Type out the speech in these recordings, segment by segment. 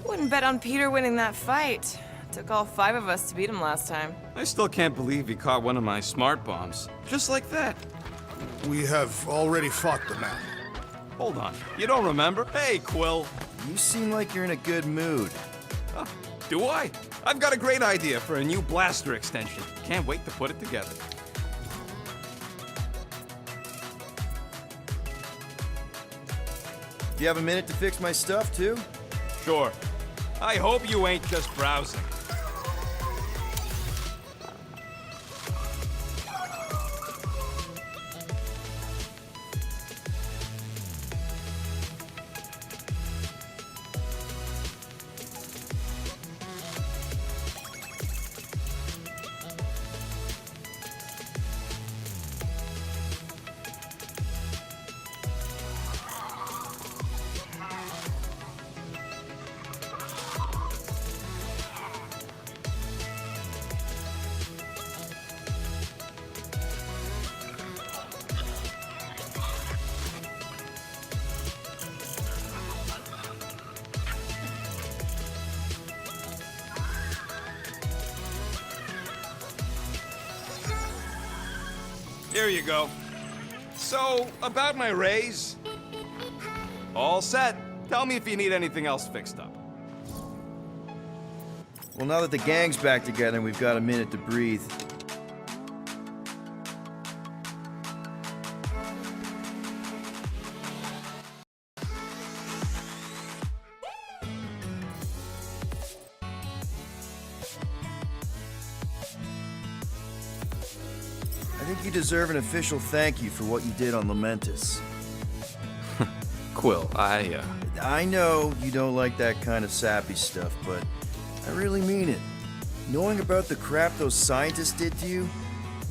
Wouldn't bet on Peter winning that fight. Took all 5 of us to beat him last time. I still can't believe he caught one of my smart bombs. Just like that. We have already fought the man. Hold on. You don't remember? Hey, Quill. You seem like you're in a good mood. Do I? I've got a great idea for a new blaster extension. Can't wait to put it together. Do you have a minute to fix my stuff, too? Sure. I hope you ain't just browsing. Here you go. So, about my raise? All set. Tell me if you need anything else fixed up. Well, now that the gang's back together and we've got a minute to breathe. I think you deserve an official thank you for what you did on Lamentus. Quill, I know you don't like that kind of sappy stuff, but I really mean it. Knowing about the crap those scientists did to you,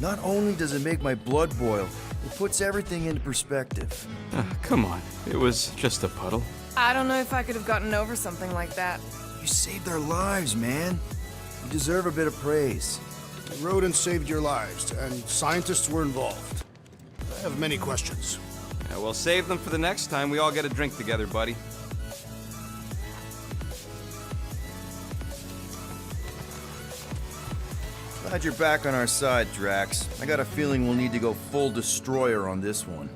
not only does it make my blood boil, it puts everything into perspective. Come on. It was just a puddle. I don't know if I could have gotten over something like that. You saved their lives, man. You deserve a bit of praise. The rodents saved your lives, and scientists were involved. I have many questions. Yeah, we'll save them for the next time we all get a drink together, buddy. Glad you're back on our side, Drax. I got a feeling we'll need to go full destroyer on this one.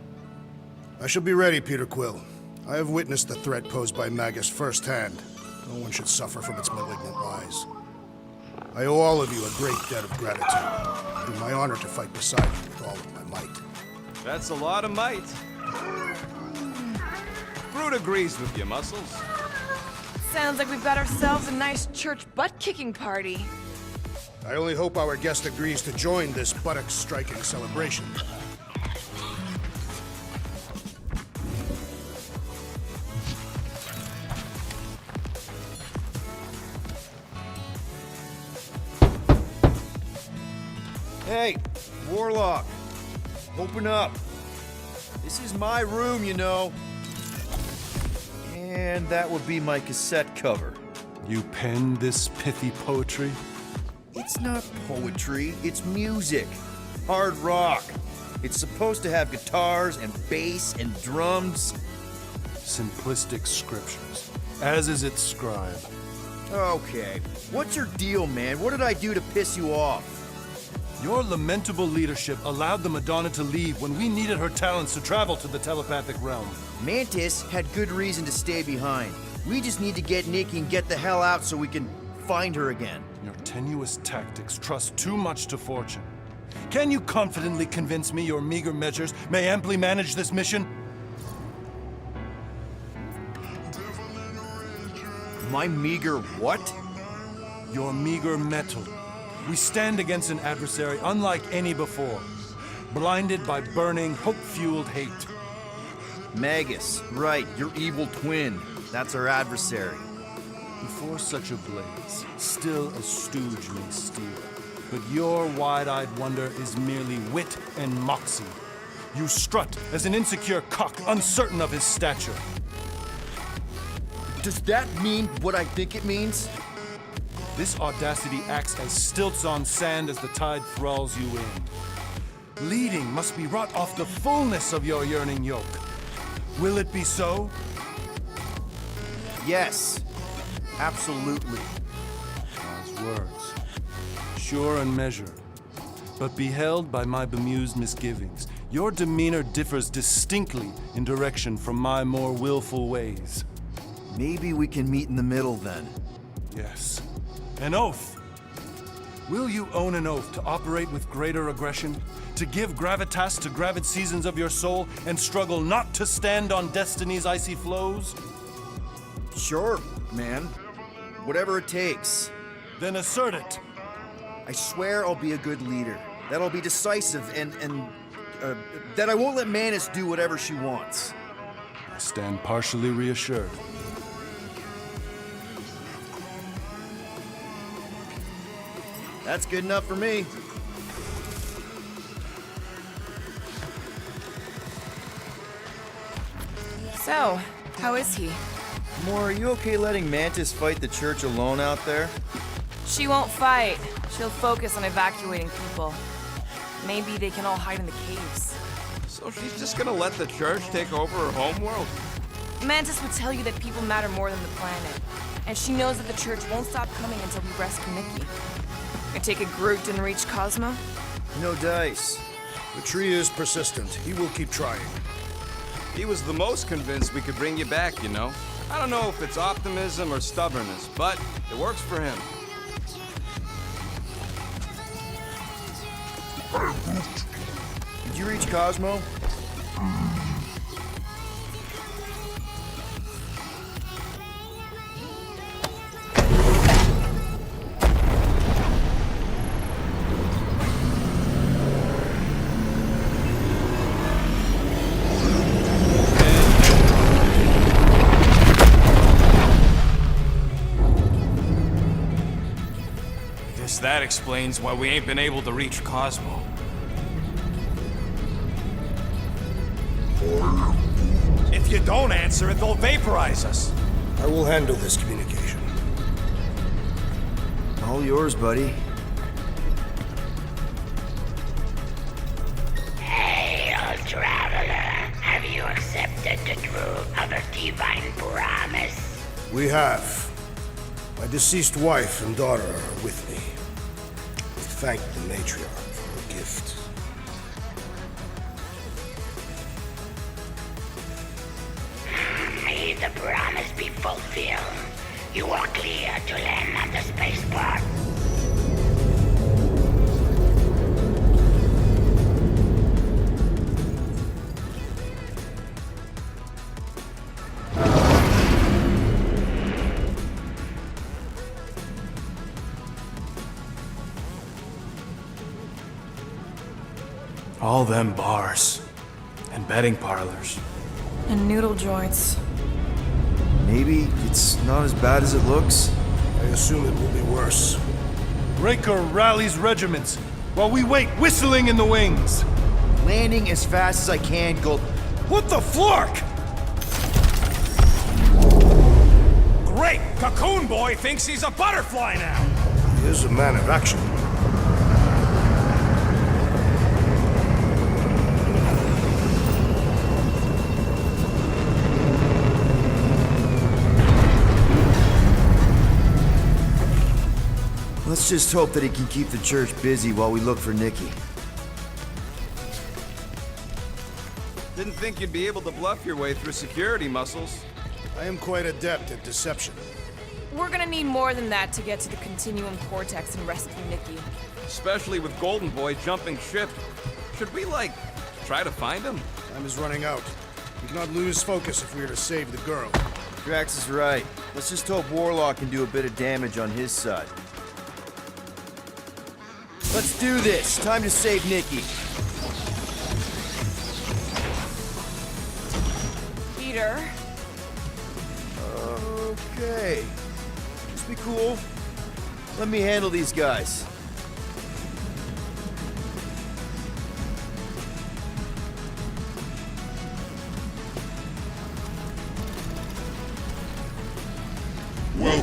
I shall be ready, Peter Quill. I have witnessed the threat posed by Magus firsthand. No one should suffer from its malignant lies. I owe all of you a great debt of gratitude. It would be my honor to fight beside you with all of my might. That's a lot of might. Groot agrees with you, Muscles. Sounds like we've got ourselves a nice church butt-kicking party. I only hope our guest agrees to join this buttock-striking celebration. Hey, Warlock, open up. This is my room, you know. And that would be my cassette cover. You penned this pithy poetry? It's not poetry, it's music. Hard rock. It's supposed to have guitars and bass and drums. Simplistic scriptures, as is its scribe. Okay, what's your deal, man? What did I do to piss you off? Your lamentable leadership allowed the Madonna to leave when we needed her talents to travel to the telepathic realm. Mantis had good reason to stay behind. We just need to get Nikki and get the hell out so we can find her again. Your tenuous tactics trust too much to fortune. Can you confidently convince me your meager measures may amply manage this mission? My meager what? Your meager metal. We stand against an adversary unlike any before, blinded by burning, hope-fueled hate. Magus, right, your evil twin. That's our adversary. Before such a blaze, still a stooge may steal. But your wide-eyed wonder is merely wit and moxie. You strut as an insecure cock, uncertain of his stature. Does that mean what I think it means? This audacity acts as stilts on sand as the tide thralls you in. Leading must be wrought off the fullness of your yearning yoke. Will it be so? Yes, absolutely. Wise words. Sure and measure. But beheld by my bemused misgivings, your demeanor differs distinctly in direction from my more willful ways. Maybe we can meet in the middle then. Yes. An oath. Will you own an oath to operate with greater aggression? To give gravitas to gravid seasons of your soul and struggle not to stand on destiny's icy flows? Sure, man. Whatever it takes. Then assert it. I swear I'll be a good leader. That I'll be decisive and that I won't let Manus do whatever she wants. I stand partially reassured. That's good enough for me. So, how is he? Moore, are you okay letting Mantis fight the church alone out there? She won't fight. She'll focus on evacuating people. Maybe they can all hide in the caves. So she's just gonna let the church take over her homeworld? Mantis would tell you that people matter more than the planet. And she knows that the church won't stop coming until we rescue Nikki. I take it Groot didn't reach Cosmo? No dice. The tree is persistent. He will keep trying. He was the most convinced we could bring you back, you know? I don't know if it's optimism or stubbornness, but it works for him. Did you reach Cosmo? Guess that explains why we ain't been able to reach Cosmo. If you don't answer it, they'll vaporize us. I will handle this communication. All yours, buddy. Hey, old traveler, have you accepted the truth of a divine promise? We have. My deceased wife and daughter are with me. We thank the matriarch for her gift. May the promise be fulfilled. You are clear to land on the spaceport. All them bars and betting parlors. And noodle joints. Maybe it's not as bad as it looks. I assume it will be worse. Raker rallies regiments while we wait whistling in the wings. Landing as fast as I can, Gold. What the flark? Great! Cocoon Boy thinks he's a butterfly now! He is a man of action. Let's just hope that he can keep the church busy while we look for Nikki. Didn't think you'd be able to bluff your way through security muscles. I am quite adept at deception. We're gonna need more than that to get to the Continuum Cortex and rescue Nikki. Especially with Golden Boy jumping ship. Should we, like, try to find him? Time is running out. We cannot lose focus if we are to save the girl. Drax is right. Let's just hope Warlock can do a bit of damage on his side. Let's do this. Time to save Nikki. Peter? Okay. Just be cool. Let me handle these guys.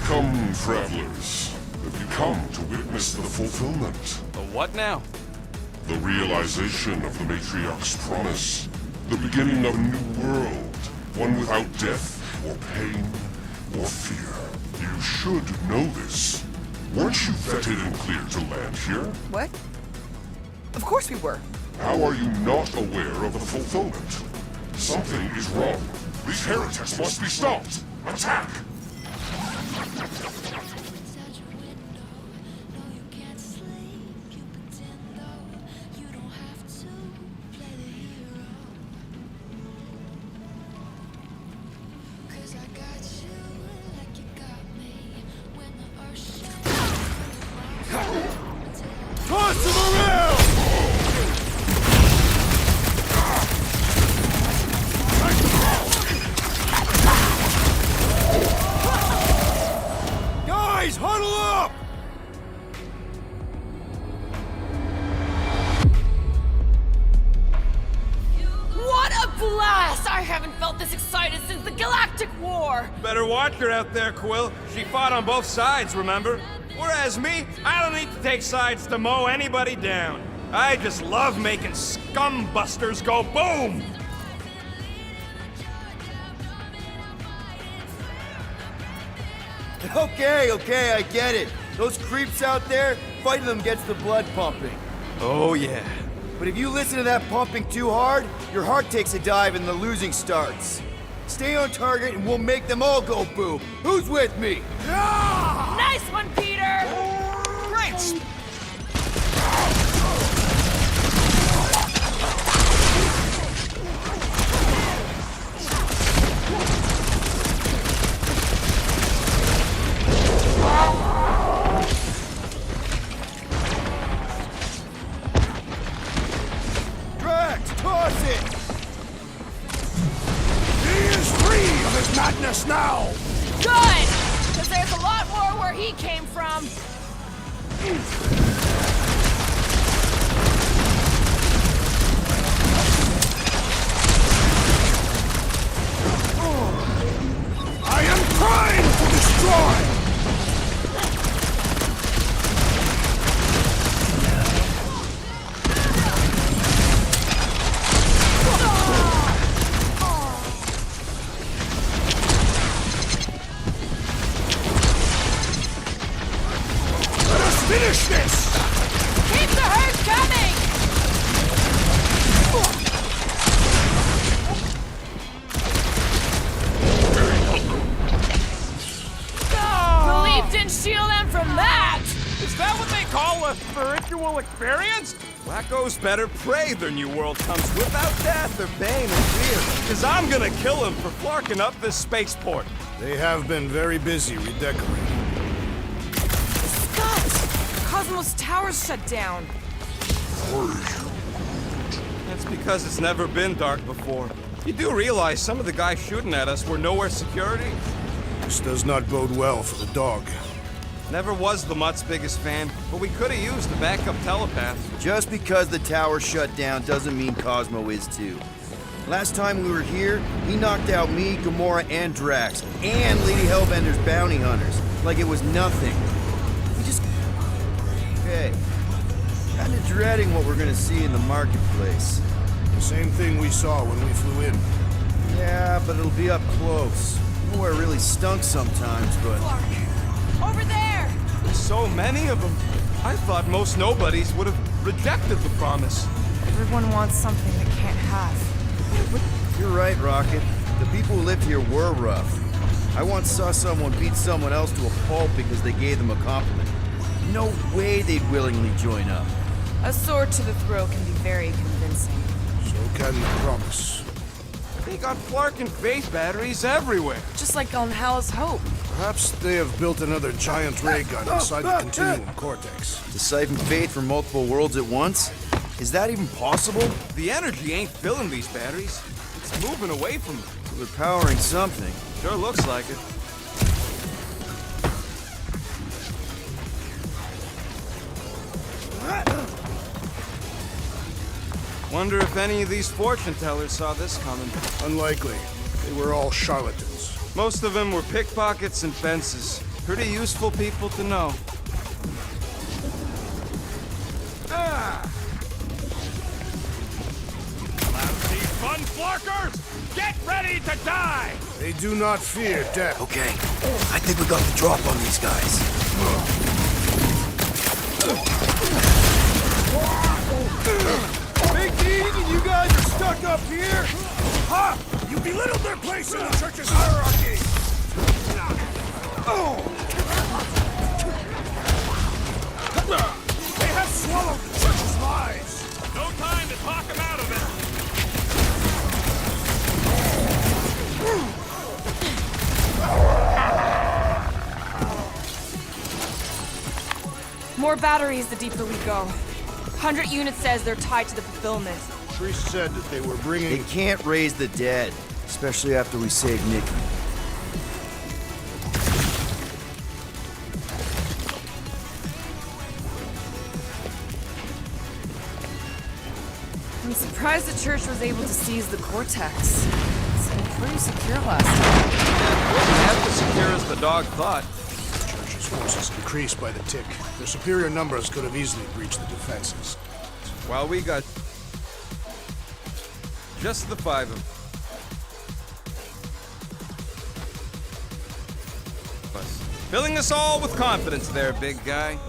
Welcome, travelers. Have you come to witness the fulfillment? The what now? The realization of the Matriarch's promise. The beginning of a new world. One without death, or pain, or fear. You should know this. Weren't you vetted and cleared to land here? What? Of course we were. How are you not aware of the fulfillment? Something is wrong. These heretics must be stopped. Attack! Toss him around! Guys, huddle up! What a blast! I haven't felt this excited since the Galactic War! Better watch her out there, Quill. She fought on both sides, remember? Whereas me, I don't need to take sides to mow anybody down. I just love making scum busters go boom! Okay, I get it. Those creeps out there, fighting them gets the blood pumping. Oh yeah. But if you listen to that pumping too hard, your heart takes a dive and the losing starts. Stay on target and we'll make them all go boom. Who's with me? Nice one, Peter! Great! Drax, toss it! He is free of his madness now! Good! Because there's a lot more where he came from. I am trying to destroy! Let us finish this! Keep the herd coming! The leap didn't shield them from that! Is that what they call a spiritual experience? Wacko's better pray their new world comes without death or pain or fear. Cause I'm gonna kill him for flarking up this spaceport. They have been very busy redecorating. Scott! Cosmos Tower's shut down. That's because it's never been dark before. You do realize some of the guys shooting at us were nowhere security? This does not bode well for the dog. Never was the Mutt's biggest fan, but we could have used a backup telepath. Just because the tower shut down doesn't mean Cosmo is too. Last time we were here, he knocked out me, Gamora, and Drax, and Lady Hellbender's bounty hunters, like it was nothing. We just... Okay. Kinda dreading what we're gonna see in the marketplace. The same thing we saw when we flew in. Yeah, but it'll be up close. You know where it really stunk sometimes, but... Over there! There's so many of them. I thought most nobodies would have rejected the promise. Everyone wants something they can't have. You're right, Rocket. The people who lived here were rough. I once saw someone beat someone else to a pulp because they gave them a compliment. No way they'd willingly join up. A sword to the throat can be very convincing. So can the promise. They got Flark and faith batteries everywhere. Just like on Hal's Hope. Perhaps they have built another giant ray gun inside the Continuum Cortex. To siphon fate from multiple worlds at once? Is that even possible? The energy ain't filling these batteries. It's moving away from them. They're powering something. Sure looks like it. Wonder if any of these fortune tellers saw this coming. Unlikely. They were all charlatans. Most of them were pickpockets and fences. Pretty useful people to know. Lousy fun flarkers! Get ready to die! They do not fear death. Okay, I think we got the drop on these guys. Big D, you guys are stuck up here? Ha! You belittled their place in the church's hierarchy! They have swallowed the church's lies! No time to talk him out of it! More batteries the deeper we go. 100 units says they're tied to the fulfillment. Priest said that they were They bringing... can't raise the dead, especially after we save Nikki. I'm surprised the church was able to seize the Cortex. It seemed pretty secure last time. Wasn't half as secure as the dog thought. The church's forces increased by the tick. Their superior numbers could have easily breached the defenses. While we got just the 5 of us. Filling us all with confidence there, big guy.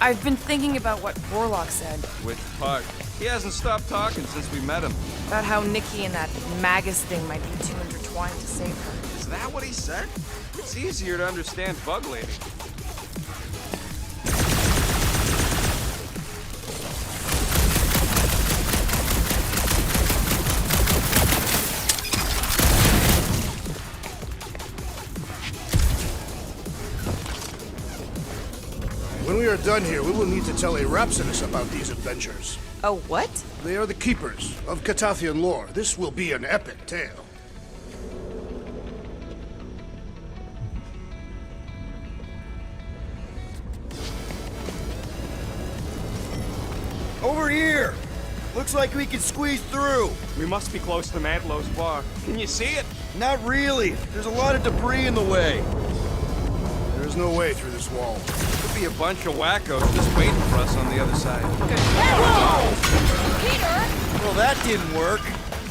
I've been thinking about what Warlock said. Which part? He hasn't stopped talking since we met him. About how Nikki and that Magus thing might be too intertwined to save her. Is that what he said? It's easier to understand Bug Lady. When we are done here, we will need to tell a Rhapsodus about these adventures. Oh, what? They are the keepers of Catathian lore. This will be an epic tale. Over here! Looks like we can squeeze through. We must be close to Mantlo's bar. Can you see it? Not really. There's a lot of debris in the way. There is no way through this wall. Could be a bunch of wackos just waiting for us on the other side. Well, that didn't work.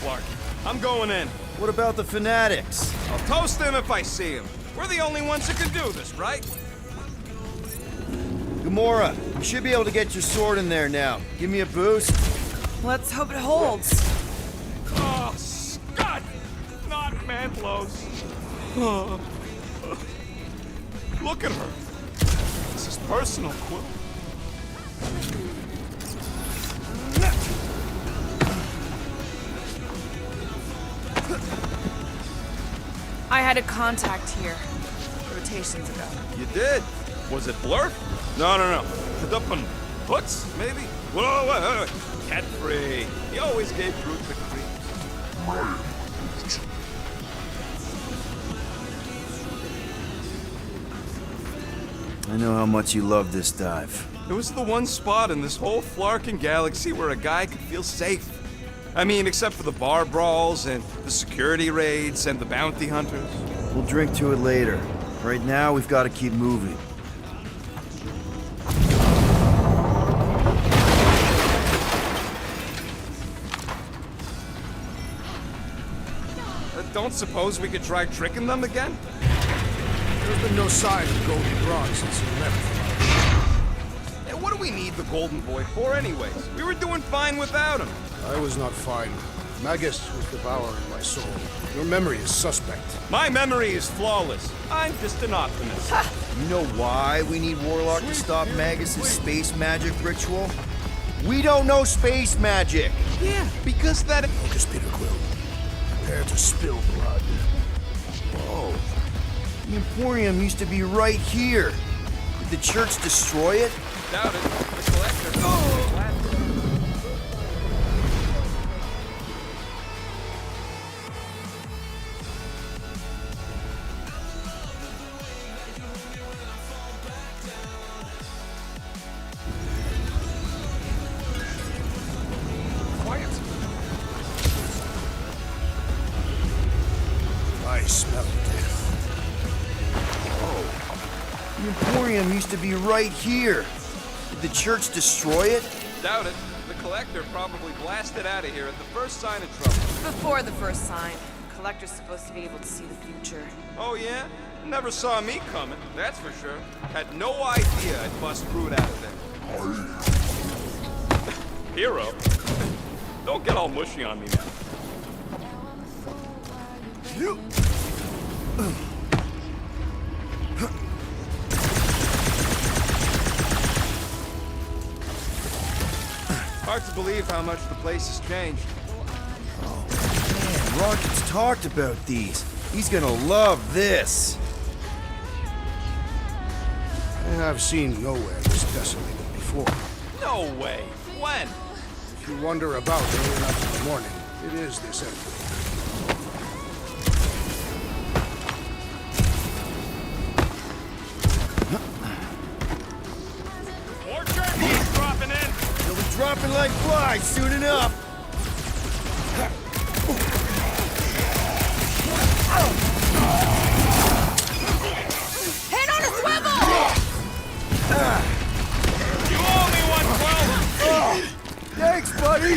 Clark, I'm going in. What about the fanatics? I'll toast them if I see them. We're the only ones that can do this, right? Gamora, you should be able to get your sword in there now. Give me a boost. Let's hope it holds. Oh, Scott! Not Mantlo's. Oh. Look at her. This is personal, Quill. I had a contact here. Rotations ago. You did? Was it Blur? No. Kadupan Hooks, maybe? Whoa. Cat free. He always gave Groot the creeps. I know how much you love this dive. It was the one spot in this whole Flarkin galaxy where a guy could feel safe. I mean, except for the bar brawls and the security raids and the bounty hunters. We'll drink to it later. Right now, we've got to keep moving. Don't suppose we could try tricking them again? There's been no sign of Goldie Grog since he left. Hey, what do we need the Golden Boy for anyways? We were doing fine without him. I was not fine. Magus was devouring my soul. Your memory is suspect. My memory is flawless. I'm just an optimist. You know why we need Warlock to stop Magus' space magic ritual? We don't know space magic! Yeah, because that... Focus, Peter Quill. Prepare to spill blood. Whoa. The Emporium used to be right here. Did the church destroy it? Doubt it. The collector... Oh! auditorium used to be right here. Did the church destroy it? Doubt it. The collector probably blasted out of here at the first sign of trouble. Before the first sign. Collector's supposed to be able to see the future. Oh yeah? Never saw me coming, that's for sure. Had no idea I'd bust Brood out of there. Hero? Don't get all mushy on me now. Hard to believe how much the place has changed. Man, Rocket's talked about these. He's gonna love this. I've seen nowhere this desolated before. No way. When? If you wander about early enough in the morning, it is this empty. More turkeys dropping in. They'll be dropping like flies soon enough. Head on a swivel! You owe me one, Quill. Thanks, buddy.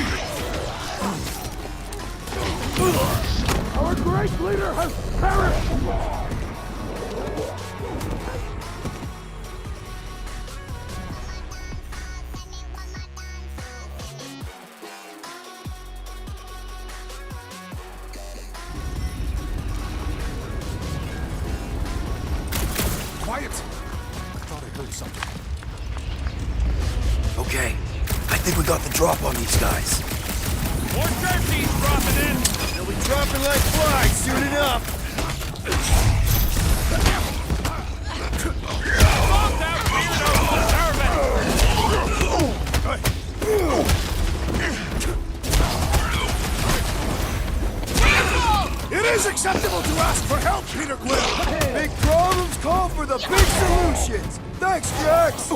Our great leader has perished! Quiet! I thought I heard something. Okay, I think we got the drop on these guys. More turkeys dropping in. They'll be dropping like flies soon enough. Bombs out, weirdo. It is acceptable to ask for help, Peter Quill! Big problems call for the big solutions. Thanks, Jax.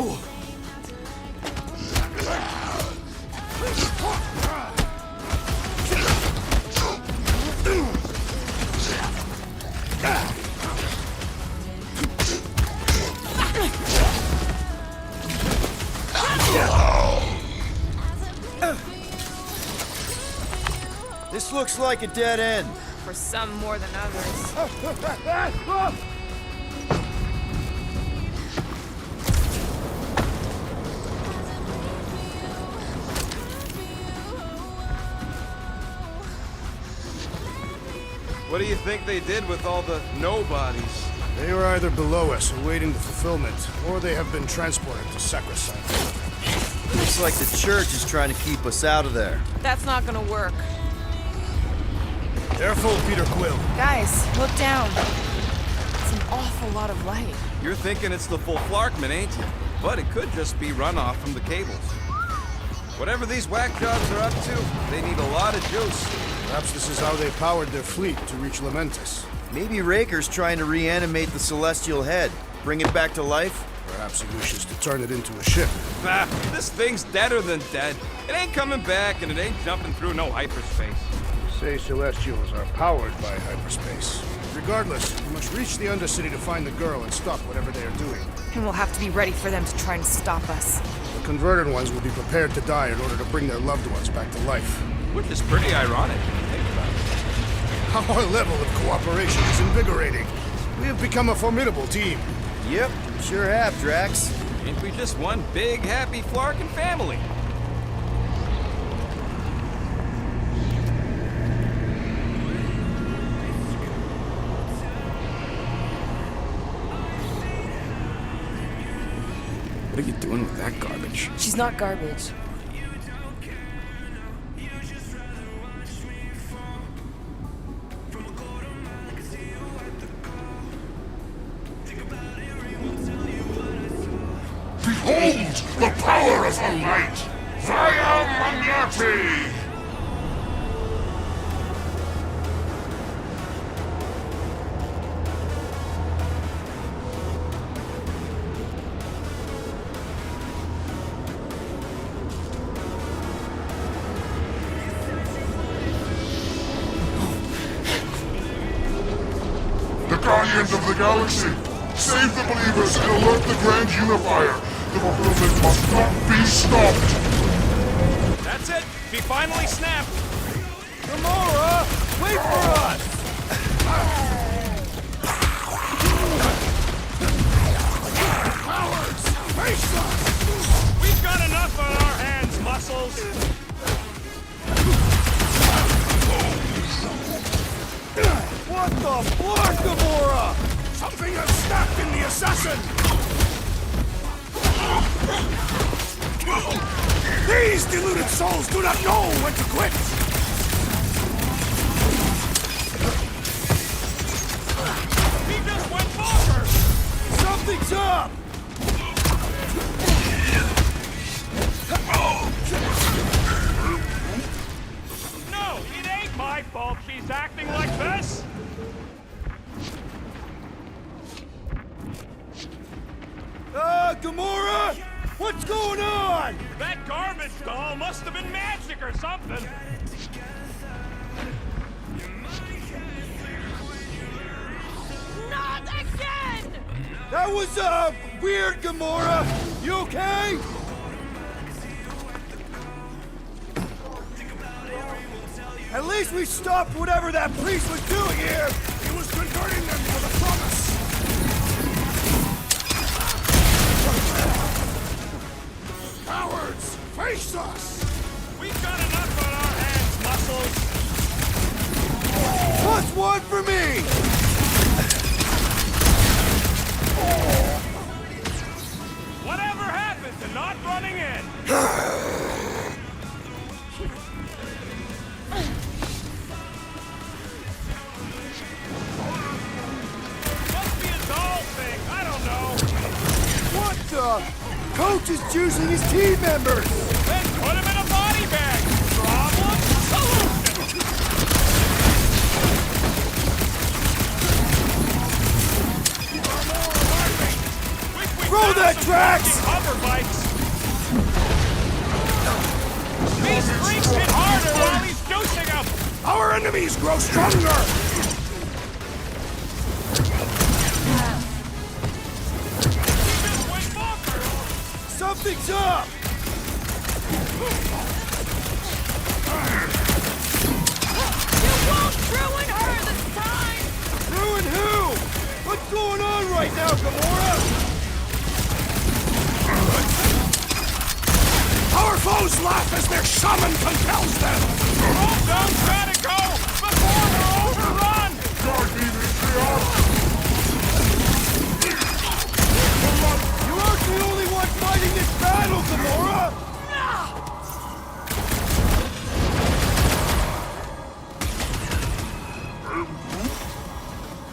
This looks like a dead end. For some more than others. What do you think they did with all the nobodies? They are either below us, awaiting the fulfillment, or they have been transported to Sacrosanct. Looks like the church is trying to keep us out of there. That's not gonna work. Careful, Peter Quill. Guys, look down. It's an awful lot of light. You're thinking it's the full Flarkman, ain't you? But it could just be runoff from the cables. Whatever these whack jobs are up to, they need a lot of juice. Perhaps this is how they powered their fleet to reach Lamentus. Maybe Raker's trying to reanimate the Celestial Head. Bring it back to life? Perhaps he wishes to turn it into a ship. Bah, this thing's deader than dead. It ain't coming back, and it ain't jumping through no hyperspace. Say Celestials are powered by hyperspace. Regardless, we must reach the Undercity to find the girl and stop whatever they are doing. And we'll have to be ready for them to try and stop us. The converted ones will be prepared to die in order to bring their loved ones back to life. Which is pretty ironic if you think about it. Our level of cooperation is invigorating. We have become a formidable team. Yep, sure have, Drax. Ain't we just one big, happy Flarkin family? What are you doing with that garbage? She's not garbage. Behold the power of the light! Via Magnati! The Guardians of the Galaxy! Save the believers and alert the Grand Unifier. The fulfillment must not be stopped. That's it. He finally snapped. Gamora, wait for us! Cowards! Face us! We've got enough on our hands, muscles. What the fuck, Gamora? Something has snapped in the assassin! These deluded souls do not know when to quit! He just went bonkers. Something's up! No, it ain't my fault she's acting like this. Gamora! What's going on? That garbage doll must have been magic or something. Not again! That was, weird, Gamora! You okay? At least we stopped whatever that priest was doing here! He was converting them to the promise! Cowards! Face us! We've got enough on our hands, muscles. Plus one for me! Whatever happened to not running in? Must be a doll thing. I don't know. What the? Coach is juicing his team members! Then put him in a body bag. Problem solution. Throw that, Drax! Hover bikes. These freaks hit harder while he's juicing them. Our enemies grow stronger! He just went bonkers. Something's up! You won't ruin her this time! Ruin who? What's going on right now, Gamora? Our foes laugh as their shaman compels them! Don't try to go before we're overrun. You aren't the only one fighting this battle, Gamora!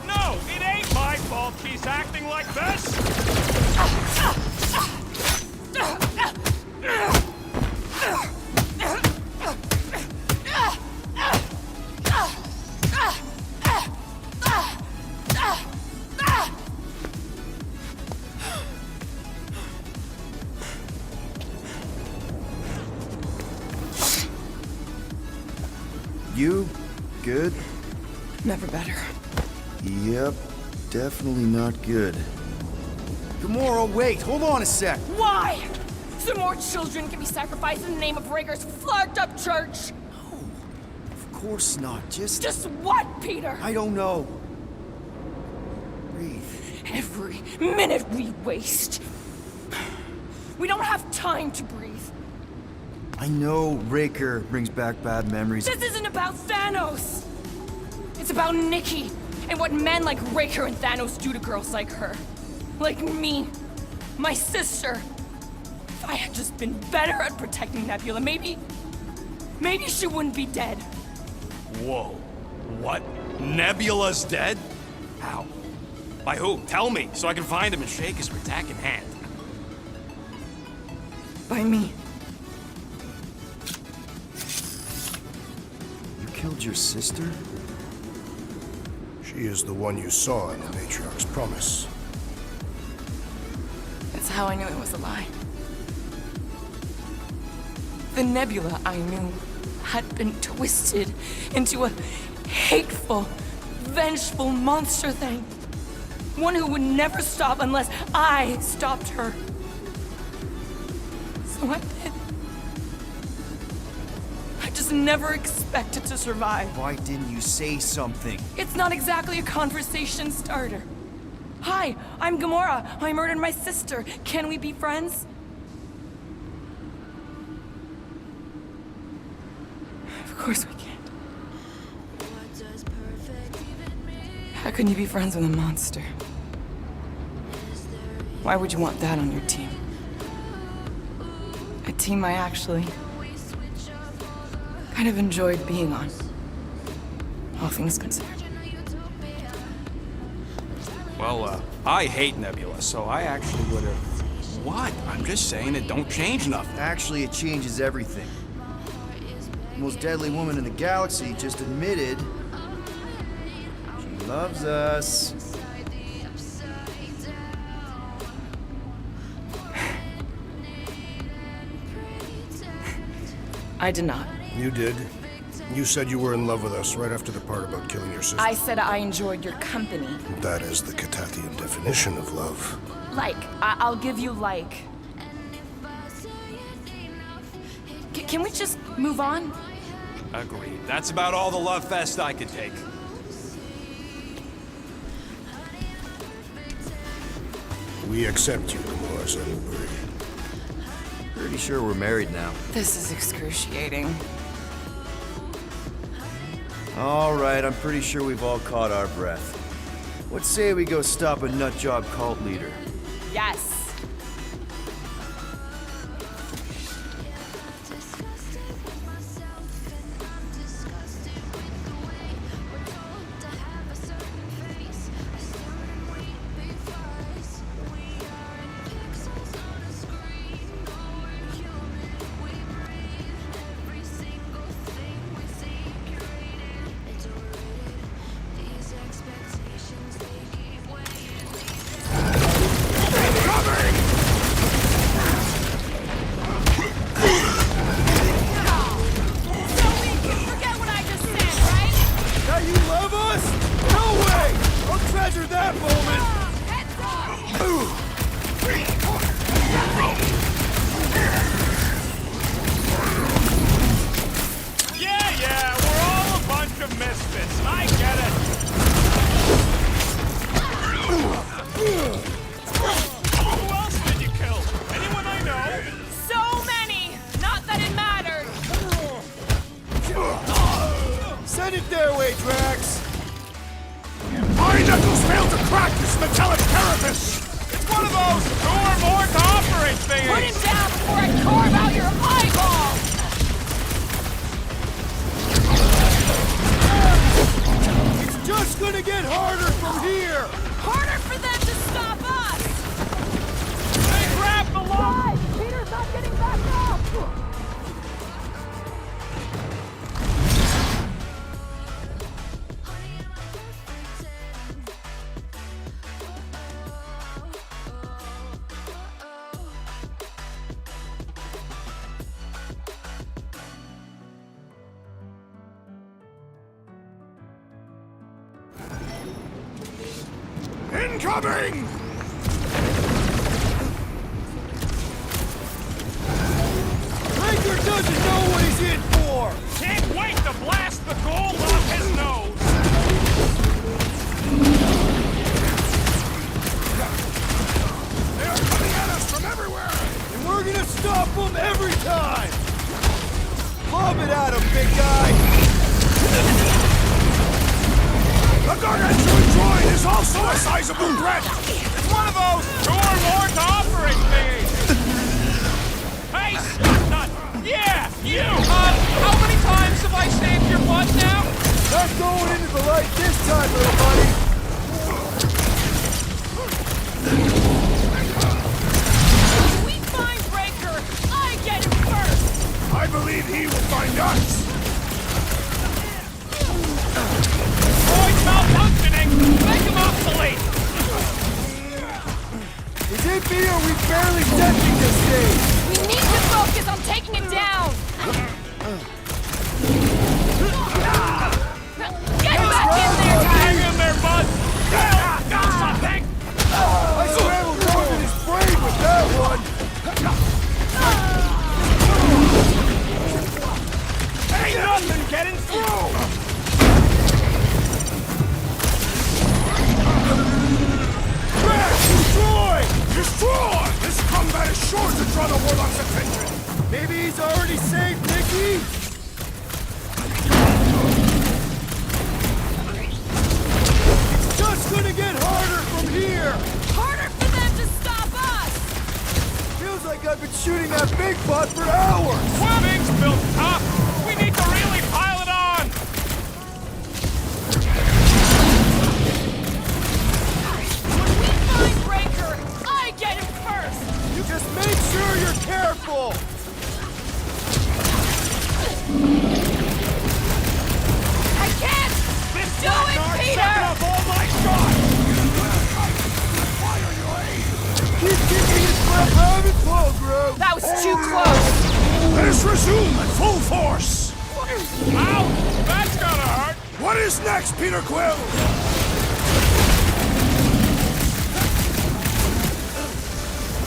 No, it ain't my fault she's acting like this. You? Good? Never better. Yep. Definitely not good. Gamora, wait! Hold on a sec! Why? So more children can be sacrificed in the name of Rager's flagged-up church? Of course not. Just what, Peter? I don't know. Breathe. Every minute we waste. We don't have time to breathe. I know Raker brings back bad memories. This isn't about Thanos. It's about Nikki and what men like Raker and Thanos do to girls like her. Like me. My sister. If I had just been better at protecting Nebula, maybe she wouldn't be dead. Whoa. What? Nebula's dead? How? By who? Tell me, so I can find him and shake his Ratak in hand. By me. You killed your sister? She is the one you saw in the Matriarch's promise. That's how I knew it was a lie. The Nebula I knew had been twisted into a hateful, vengeful monster thing. One who would never stop unless I stopped her. So I did. I just never expected to survive. Why didn't you say something? It's not exactly a conversation starter. Hi, I'm Gamora. I murdered my sister. Can we be friends? Of course we can't. How can you be friends with a monster? Why would you want that on your team? A team I actually kind of enjoyed being on. All things considered. Well, I hate Nebula, so I actually would have... What? I'm just saying it don't change nothing. Actually, it changes everything. The most deadly woman in the galaxy just admitted she loves us. I did not. You did. You said you were in love with us right after the part about killing your sister. I said I enjoyed your company. That is the Catathian definition of love. Like. I'll give you like. Can we just move on? Agreed. That's about all the love fest I could take. We accept you, Gamora Zenuburi. Pretty sure we're married now. This is excruciating. All right, I'm pretty sure we've all caught our breath. What say we go stop a nutjob cult leader? Yes. Incoming! Raker doesn't know what he's in for! Can't wait to blast the gold off his nose! They are coming at us from everywhere! And we're gonna stop them every time! Lob it at him, big guy! The gargantuan droid is also a sizable threat! It's one of those two or more to operate thingies! Hey, Nut! Yeah, you! How many times have I saved your butt now? Not going into the light this time, little buddy! We find Raker! I get him first! I believe he will find us! Droid's malfunctioning! Make him obsolete! Is it me or are we barely testing this thing? We need to focus on taking it down! Get back in there, Hang Tyler! in there, bud! Got something! Warlock's attention! Maybe he's already safe, Nicky? It's just gonna get harder from here! Harder for them to stop us! Feels like I've been shooting that big butt for hours! Swimming's built tough! We need to really pile it on! When we find Raker, I get him first! You just make sure you're careful! I can't! Do it, Peter! All my shots! Keep kicking his breath have it flow, bro! That was too close! Let us resume at full force! Ow! That's gotta hurt! What is next, Peter Quill?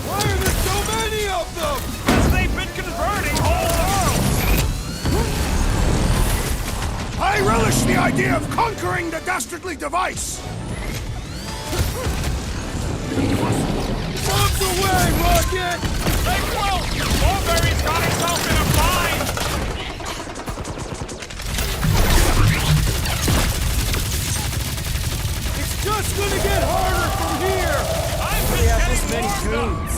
Why are there so many of them? Because they've been converting whole worlds! I relish the idea of conquering the dastardly device! Bombs away, Rocket! Hey, Quill! Mulberry's got himself in a bind! It's just gonna get harder from here! I'm just getting more goons.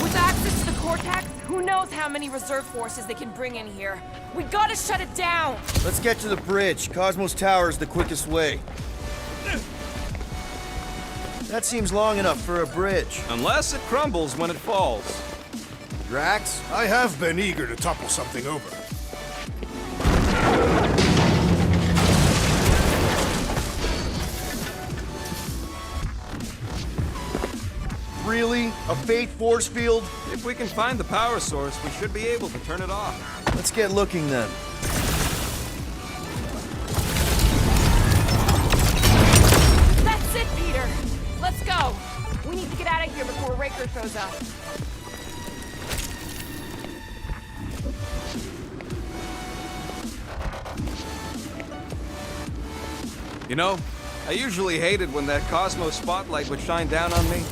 With access to the Cortex, who knows how many reserve forces they can bring in here. We gotta shut it down! Let's get to the bridge. Cosmos Tower is the quickest way. That seems long enough for a bridge. Unless it crumbles when it falls. Drax? I have been eager to topple something over. Really? A fate force field? If we can find the power source, we should be able to turn it off. Let's get looking then. That's it, Peter! Let's go! We need to get out of here before Raker shows up. You know, I usually hated when that Cosmos spotlight would shine down on me.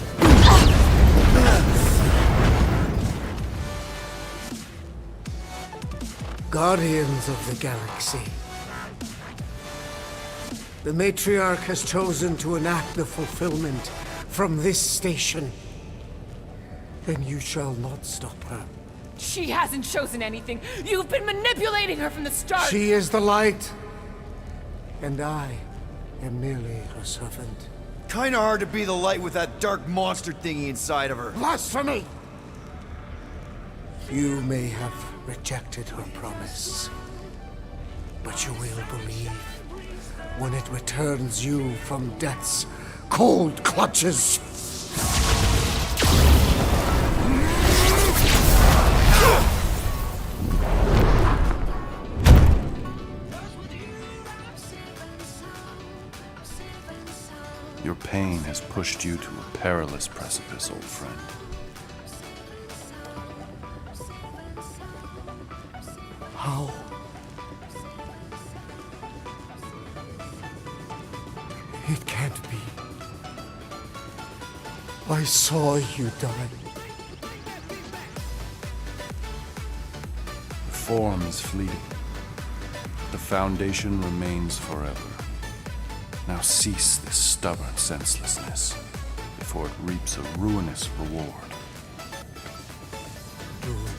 Guardians of the Galaxy. The Matriarch has chosen to enact the fulfillment from this station. Then you shall not stop her. She hasn't chosen anything. You've been manipulating her from the start. She is the light, and I am merely her servant. Kinda hard to be the light with that dark monster thingy inside of her. Blasphemy! You may have rejected her promise, but you will believe when it returns you from death's cold clutches. Your pain has pushed you to a perilous precipice, old friend. How? It can't be. I saw you die. The form is fleeting. The foundation remains forever. Now cease this stubborn senselessness before it reaps a ruinous reward. Ruins.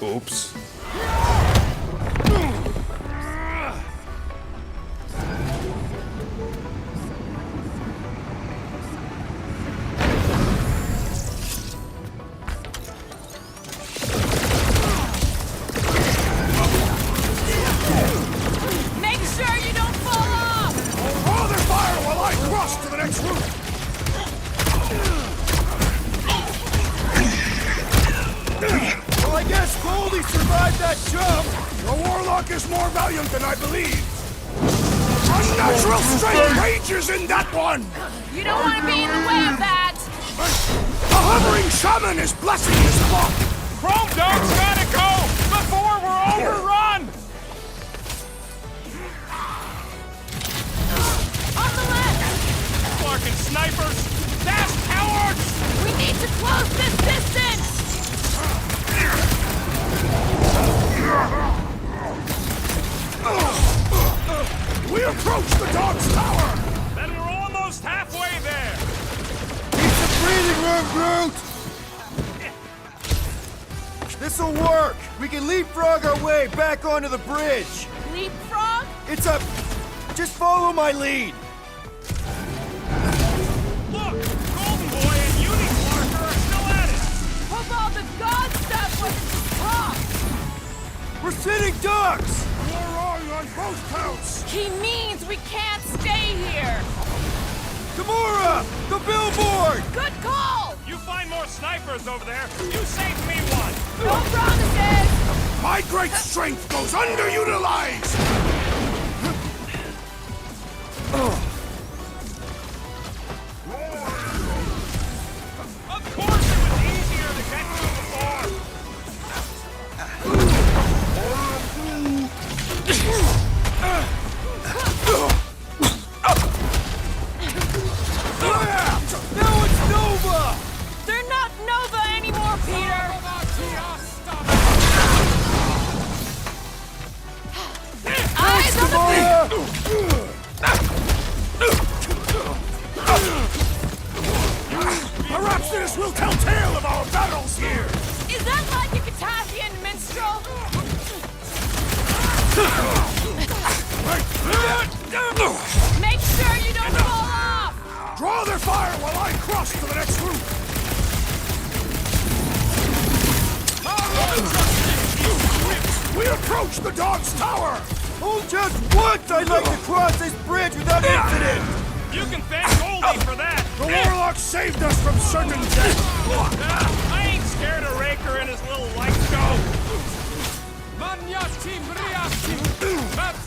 Oops. Make sure you don't fall off! Draw their fire while I cross to the next room! Well, I guess Goldie survived that jump. The Warlock is more valiant than I believe! Unnatural strength rages in that one! You don't want to be in the way of that! The hovering shaman is blessing his flock! Chrome Dog's gotta go! approach the dog's tower! Then we're almost halfway there! Keep some breathing room, Groot! This'll work! We can leapfrog our way back onto the bridge! Leapfrog? It's a... Just follow my lead! Look! Golden Boy and Unicorn are still at it! Hope all the god stuff wasn't just talk! We're sitting ducks! You're wrong on both counts! He means we can't stay here! Gamora! The billboard! Good call! You find more snipers over there, you save me one! No promises! My great strength goes underutilized! Of course it was easier to get to before! Now it's Nova! They're not Nova anymore, Peter! Eyes on the Perhaps this will tell tale of our battles here! Is that like a Katassian minstrel? Make sure you don't fall off! Draw their fire while I cross to the next route! We approach the dog's tower! Oh, just once I'd like to cross this bridge without incident! You can thank Goldie for that! The warlock saved us from certain death! I ain't scared of Raker and his little light show!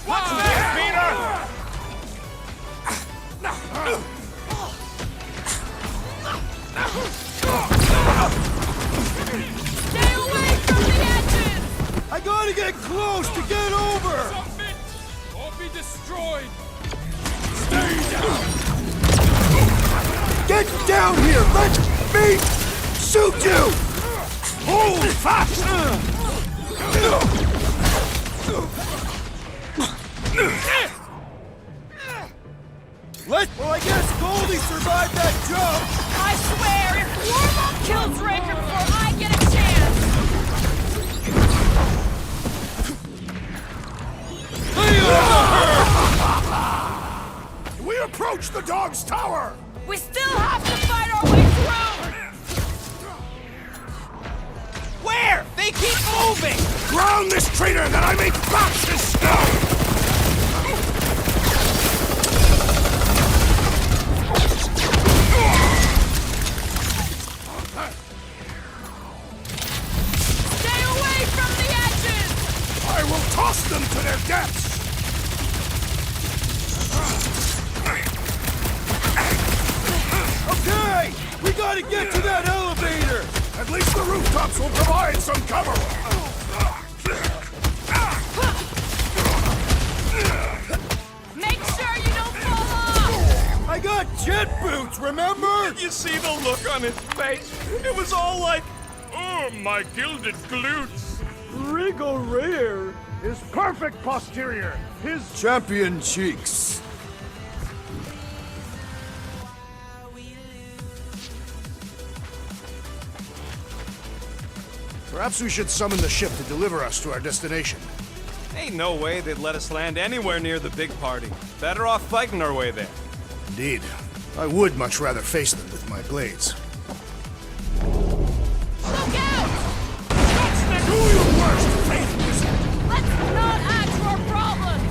What's next, Peter? Stay away from the edges! I gotta get close to get over! Submit or be destroyed! Get down here! Let me shoot you! Hold fast! Well, I guess Goldie survived that jump! I swear, if Warlock kills Raker before I get a chance! We approach the dog's tower! We still have to fight our way through! Where? They keep moving! Ground this traitor that I may crush his skull! Stay away from the edges! I will toss them to their deaths! Okay! We gotta get to that elevator! At least the rooftops will provide some cover! Make sure you don't fall off! I got jet boots, remember? You see the look on his face? It was all like, oh, my gilded glutes. Regal rear is perfect posterior. His Champion cheeks. Perhaps we should summon the ship to deliver us to our destination. Ain't no way they'd let us land anywhere near the big party. Better off fighting our way there. Indeed. I would much rather face them with my blades. Look out! Do your worst, Faith Wizard! Let's not add to our problems!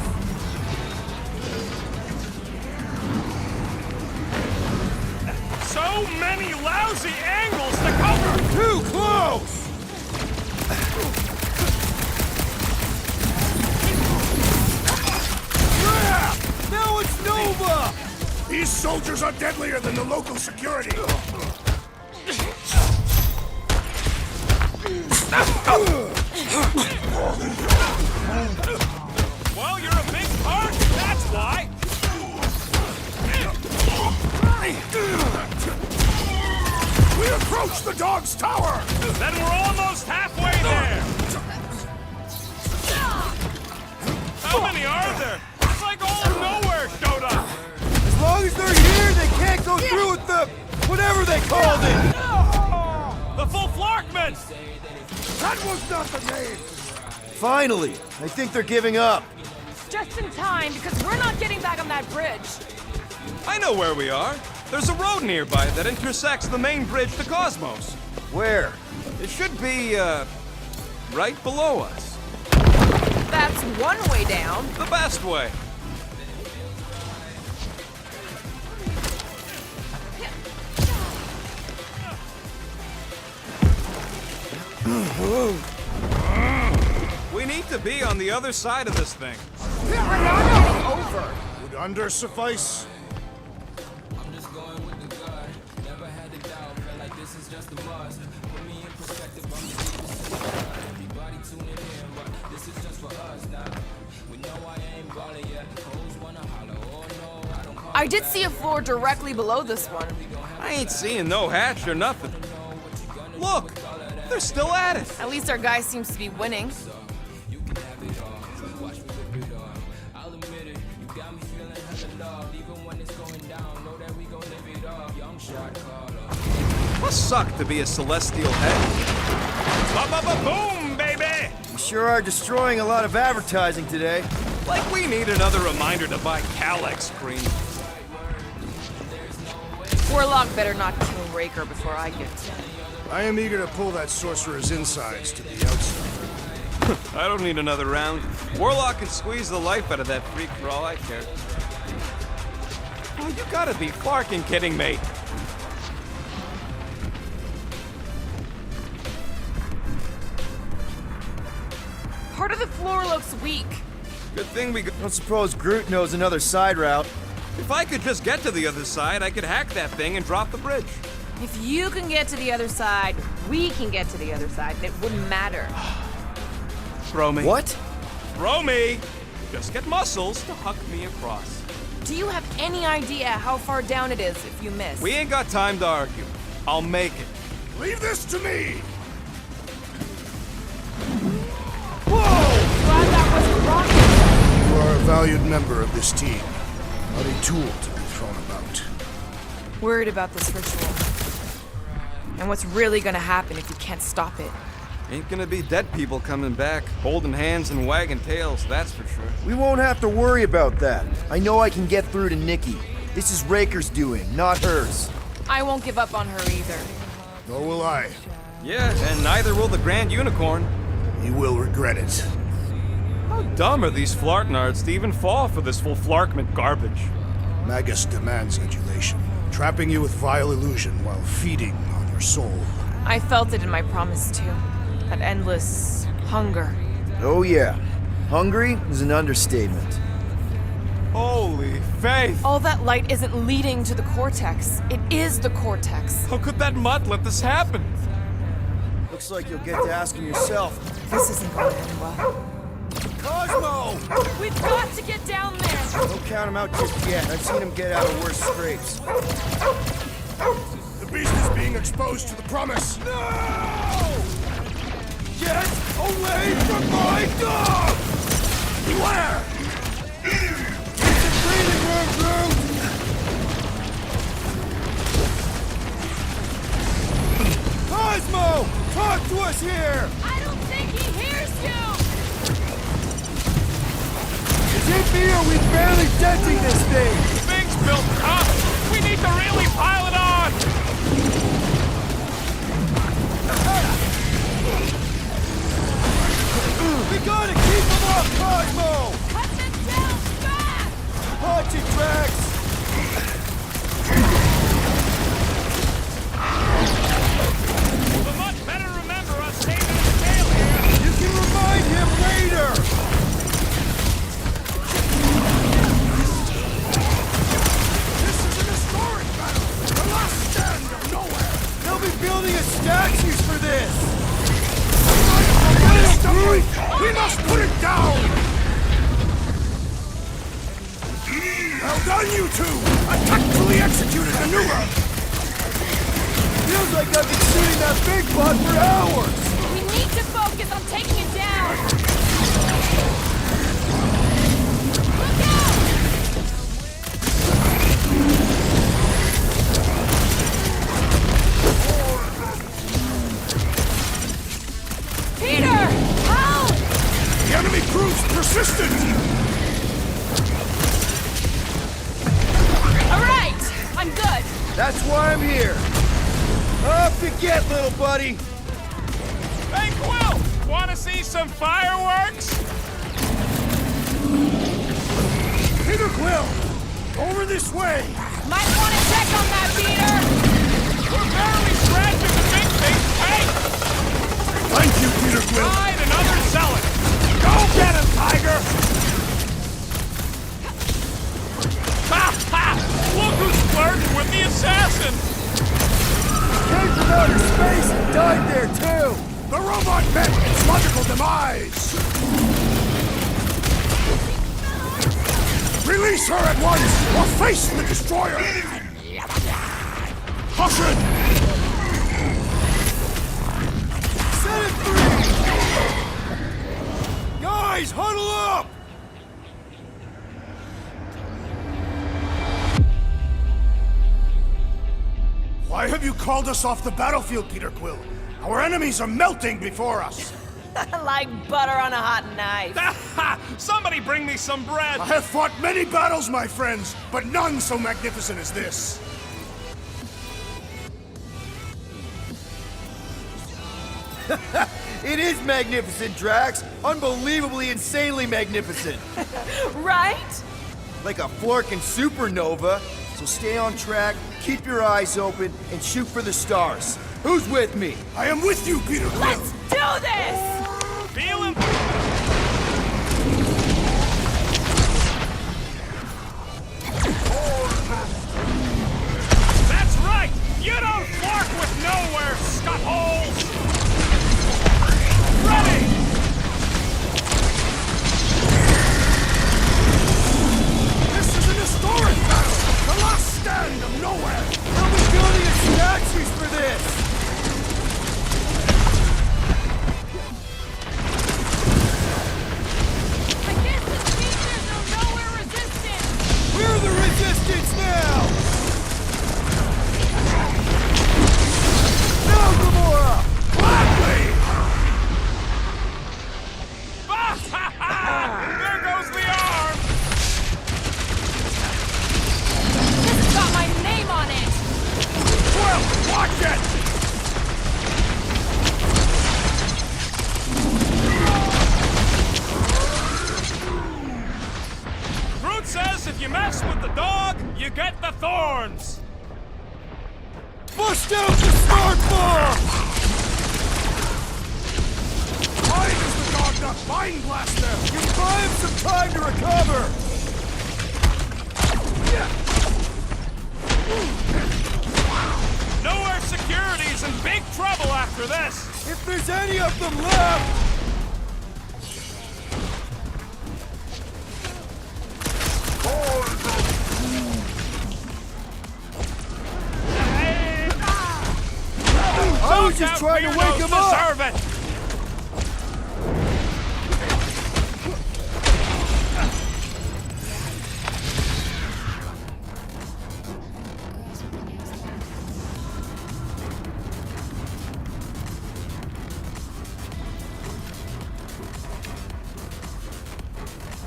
So many lousy angles to cover! Too close! Yeah! Now it's Nova! These soldiers are deadlier than the local security! Well, you're a big part, that's why! We approach the dog's tower! Then we're almost halfway there! How many are there? It's like all or nowhere called it! The full Flarkman! That was not the name! Finally! I think they're giving up. Just in time, because we're not getting back on that bridge. I know where we are. There's a road nearby that intersects the main bridge to Cosmos. Where? It should be, right below us. That's one way down. The best way. We need to be on the other side of this thing. We're not getting over. Would under suffice? I did see a floor directly below this one. I ain't seeing no hatch or nothing. Look, they're still at it. At least our guy seems to be winning. Must suck to be a celestial head. Ba-ba-ba-boom, baby! You sure are destroying a lot of advertising today. Like we need another reminder to buy Calex cream. Warlock better not kill Raker before I get to him. I am eager to pull that sorcerer's insides to the outside. I don't need another round. Warlock can squeeze the life out of that freak for all I care. Oh, you gotta be fucking kidding me. Part of the floor looks weak. Good thing we Don't suppose Groot knows another side route. If I could just get to the other side, I could hack that thing and drop the bridge. If you can get to the other side, we can get to the other side, and it wouldn't matter. Throw me. What? Throw me! Just get muscles to huck me across. Do you have any idea how far down it is if you miss? We ain't got time to argue. I'll make it. Leave this to me! Glad that wasn't rocket. You are a valued member of this team, not a tool to be thrown about. Worried about this ritual. And what's really gonna happen if you can't stop it. Ain't gonna be dead people coming back, holding hands and wagging tails, that's for sure. We won't have to worry about that. I know I can get through to Nikki. This is Raker's doing, not hers. I won't give up on her either. Nor will I. Yeah, and neither will the Grand Unicorn. You will regret it. How dumb are these flartnards to even fall for this full flarkment garbage? Magus demands adulation, trapping you with vile illusion while feeding on your soul. I felt it in my promise too. That endless hunger. Oh yeah. Hungry is an understatement. Holy faith! All that light isn't leading to the cortex. It is the cortex. How could that mutt let this happen? Looks like you'll get to ask him yourself. This isn't going to end well. Cosmo! We've got to get down there! Don't count him out just yet. I've seen him get out of worse scrapes. The beast is being exposed to the promise. No! Get away from my dog! Beware! It's a breathing room, Groot! Cosmo! Talk to us here! I don't think he hears you! Is it me or we barely denting this thing? Thing's built tough! We need to really pile it on! We gotta keep him off, Cosmo! Cut them down fast! Watch it, Drax! The mutt better remember us saving the tail here! You can remind him later! This is an historic battle! The last stand of nowhere! They'll be building us statues for this! We must put it down! Well done, you two! A tactfully executed maneuver! Feels like I've been shooting that big bug for hours! We need to focus on taking it down! Look out! Most persistent! All right, I'm good. That's why I'm here. Up you get, little buddy. Hey, Quill! Wanna see some fireworks? Peter Quill! Over this way! Might want to check on that, Peter. We're barely scratching the big thing. Hey! Thank you, Peter Quill! Find another zealot! Go get him, Tiger! Ha ha! Look who's flirting with the assassin! Came from outer space and died there, too. The robot met its logical demise! Release her at once, or face the destroyer! Caution! Set it free! Guys, huddle up! Why have you called us off the battlefield, Peter Quill? Our enemies are melting before us! Like butter on a hot knife. Somebody bring me some bread! I have fought many battles, my friends, but none so magnificent as this. It is magnificent, Drax. Unbelievably, insanely magnificent. Right? Like a florkin' supernova. So stay on track, keep your eyes open, and shoot for the stars. Who's with me? I am with you, Peter Quill! Let's do this! Feeling... That's right! You don't flark with nowhere, scut-holes! Ready! This is an historic battle! The last stand of nowhere! We'll be building a statues for this! I guess the speakers are nowhere resistant. We're the resistance now! Now, Gamora! Gladly! There goes the arm! This has got my name on it. Quill, watch it! Groot says if you mess with the dog, you get the thorns! Bust out the smart bomb! Mine is the dog, not Mind Blaster! Give him some time to recover! Nowhere Security's in big trouble after this! If there's any of them left! I was just trying to wake him up! Deserve it!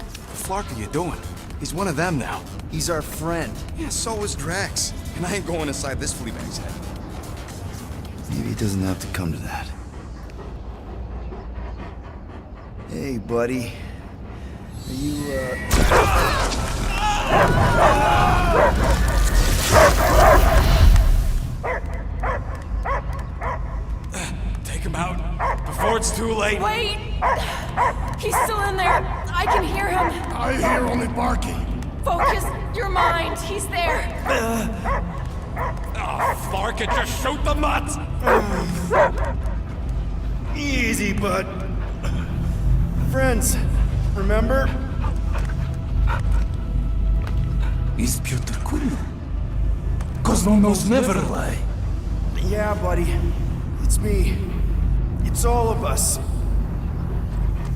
What the fuck are you doing? He's one of them now. He's our friend. Yeah, so is Drax. And I ain't going inside this fleabag's head. Maybe it doesn't have to come to that. Hey, buddy. Are you, Take him out before it's too late. Wait! He's still in there. I can hear him. I hear only barking. Focus your mind. He's there. Oh, Flark it, just shoot the mutts! Easy, bud. Friends, remember? Is Peter Quill? Cosmos never lie. Yeah, buddy. It's me. It's all of us.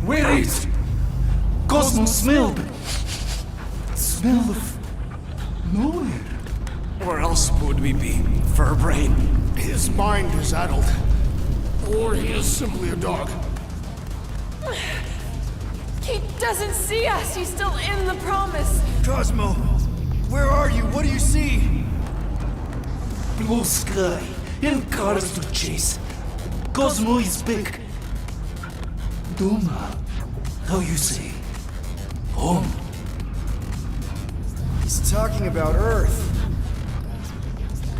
Where is Cosmos smelled? Smell of nowhere. Where else would we be, Furbrain? His mind is addled. Or he is simply a dog. He doesn't see us. He's still in the promise. Cosmo, where are you? What do you see? Blue sky and cars to chase. Cosmo is back. Doma, how you say? Home. He's talking about Earth.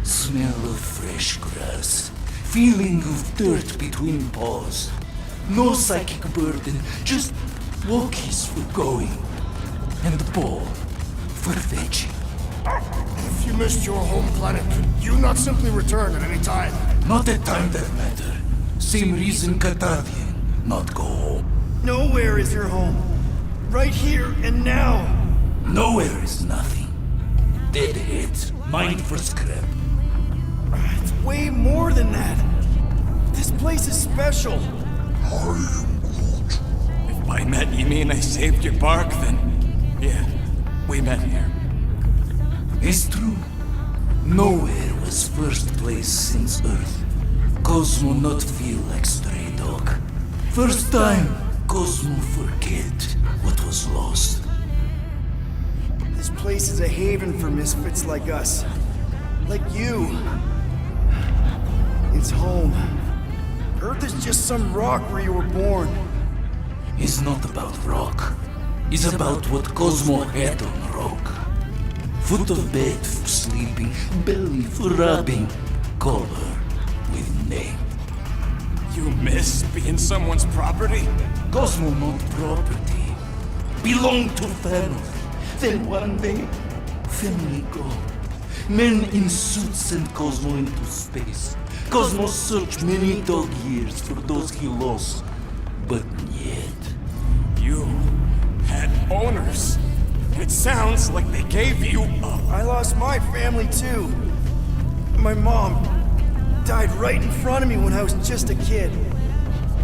Smell of fresh grass. Feeling of dirt between paws. No psychic burden, just walkies for going. And the ball for fetching. If you missed your home planet, could you not simply return at any time? Not a time that matter. Same reason Catadian not go home. Nowhere is your home. Right here and now. Nowhere is nothing. Dead heads, mind for scrap. It's way more than that. This place is special. If by met you mean I saved your bark, then yeah, we met here. It's true. Nowhere was first place since Earth. Cosmo not feel like stray dog. First time, Cosmo forget what was lost. This place is a haven for misfits like us. Like you. It's home. Earth is just some rock where you were born. It's not about rock. It's about what Cosmo had on rock. Foot of bed for sleeping, belly for rubbing, color with name. You miss being someone's property? Cosmo not property. Belong to family. Then one day, family go. Men in suits send Cosmo into space. Cosmo searched many dog years for those he lost. But yet... You had owners. It sounds like they gave you up. I lost my family too. My mom died right in front of me when I was just a kid.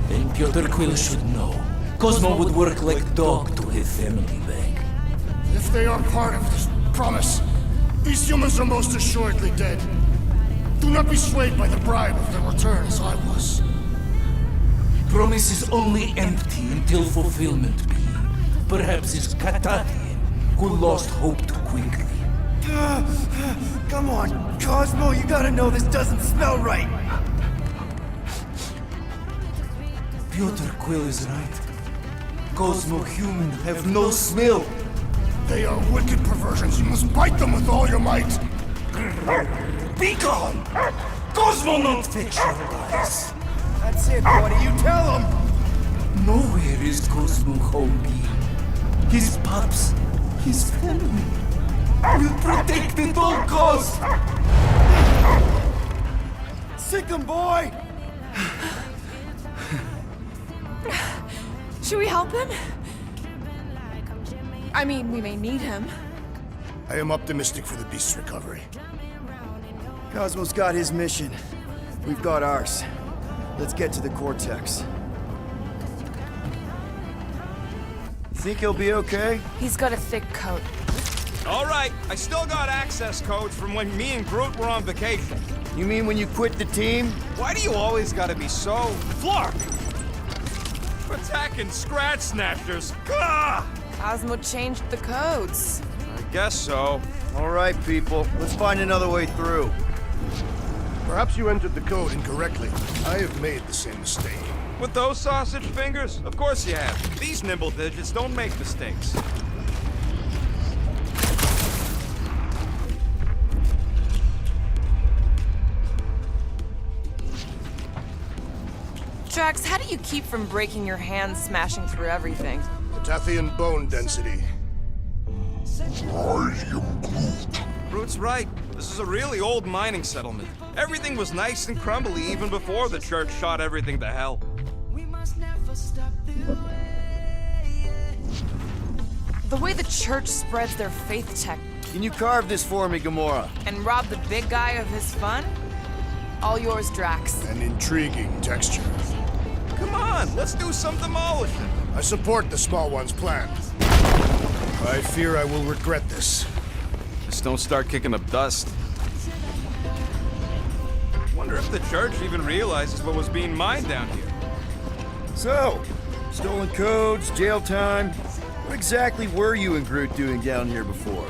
Then Piotr Quill should know. Cosmo would work like dog to have family back. If they are part of this promise, these humans are most assuredly dead. Do not be swayed by the bribe of their return as I was. Promise is only empty until fulfillment be. Perhaps it's Catadian who lost hope too quickly. Come on, Cosmo, you gotta know this doesn't smell right. Piotr Quill is right. Cosmo human have no smell. They are wicked perversions. You must bite them with all your might. Be gone! Cosmo not fetch your lies. That's it, buddy. You tell him. Nowhere is Cosmo home be. His pups, his family, will protect at all costs. Sick 'em, boy! Should we help him? I mean, we may need him. I am optimistic for the beast's recovery. Cosmo's got his mission. We've got ours. Let's get to the Cortex. Think he'll be okay? He's got a thick coat. All right, I still got access codes from when me and Groot were on vacation. You mean when you quit the team? Why do you always gotta be so... Flark! Attacking Scratch Snatchers! Gah! Cosmo changed the codes. I guess so. All right, people. Let's find another way through. Perhaps you entered the code incorrectly. I have made the same mistake. With those sausage fingers? Of course you have. These nimble digits don't make mistakes. Drax, how do you keep from breaking your hands smashing through everything? Tathian bone density. Groot's right. This is a really old mining settlement. Everything was nice and crumbly even before the church shot everything to hell. The way the church spreads their faith tech Can you carve this for me, Gamora? and rob the big guy of his fun? All yours, Drax. An intriguing texture. Come on, let's do some demolishing. I support the small one's plan. I fear I will regret this. Just don't start kicking up dust. Wonder if the church even realizes what was being mined down here. So, Stolen codes, jail time. What exactly were you and Groot doing down here before?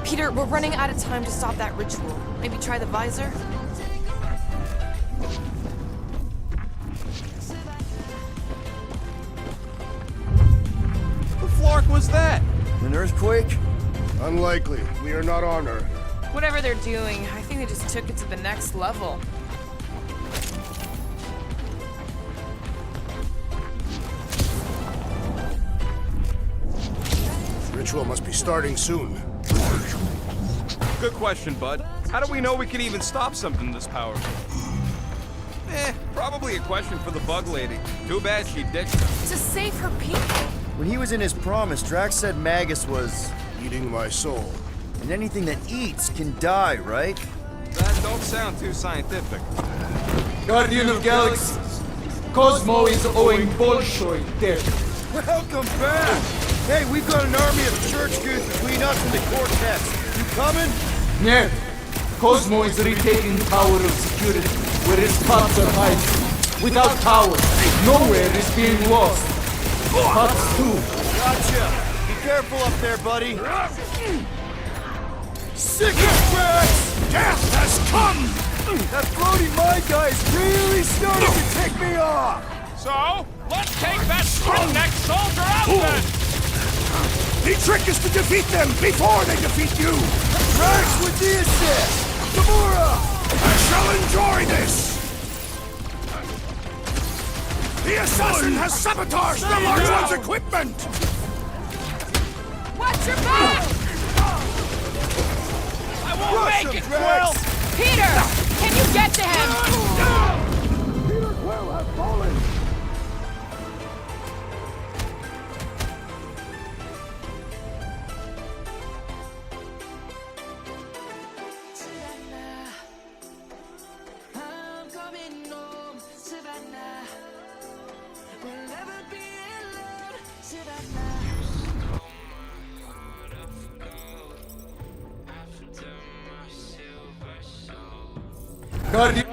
Peter, we're running out of time to stop that ritual. Maybe try the visor? The flark was that? An earthquake? Unlikely. We are not on Earth. Whatever they're doing, I think they just took it to the next level. Ritual must be starting soon. Good question, bud. How do we know we could even stop something this powerful? Probably a question for the bug lady. Too bad she ditched us. To save her people. When he was in his promise, Drax said Magus was... Eating my soul. And anything that eats can die, right? That don't sound too scientific. Guardian of Galaxies, Cosmo is owing Bolshoi debt. Welcome back! Hey, we've got an army of church goons between us and the Cortex. You coming? Ned, Cosmo is retaking Tower of Security, where his pops are hiding. Without Tower, nowhere is being lost. Pops too. Gotcha! Be careful up there, buddy. Sick of Drax! Death has come! That floating my guy is really starting to tick me off! So, let's take that spring-necked soldier out then! The trick is to defeat them before they defeat you! Drax with the assist! Gamora! I shall enjoy this! The assassin has sabotaged the large one's equipment! Watch your back! I won't make it, Quill! Peter! Can you get to him? Peter Quill has fallen! Guardian...